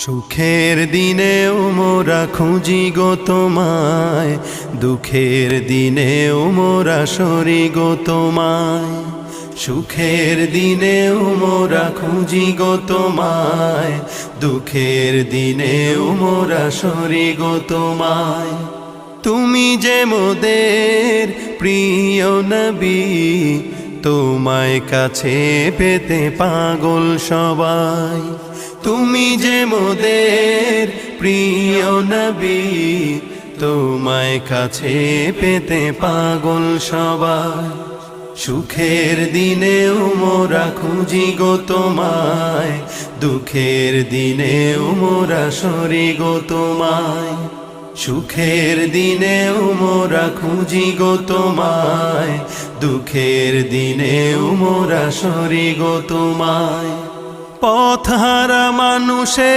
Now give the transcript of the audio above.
সুখের দিনেও মোরা খুঁজি গো তোমায়, দুঃখের দিনেও মোরা সরি গো তোমায়। সুখের দিনেও মোরা খুঁজি গো তোমায়, দুঃখের দিনেও মোরা সরি গো তোমায়। তুমি যে মোদের প্রিয় নবী, তোমায় কাছে পেতে পাগল সবাই। তুমি যে মোদের প্রিয় নবী, তোমায় কাছে পেতে পাগল সবাই। সুখের দিনেও মোরা খুঁজি গো তোমায়, দুঃখের দিনেও মোরা সরি গো তোমায়। সুখের দিনেও মোরা খুঁজি গো তোমায়, দুঃখের দিনেও মোরা সরি গো তোমায়। পথহারা মানুষে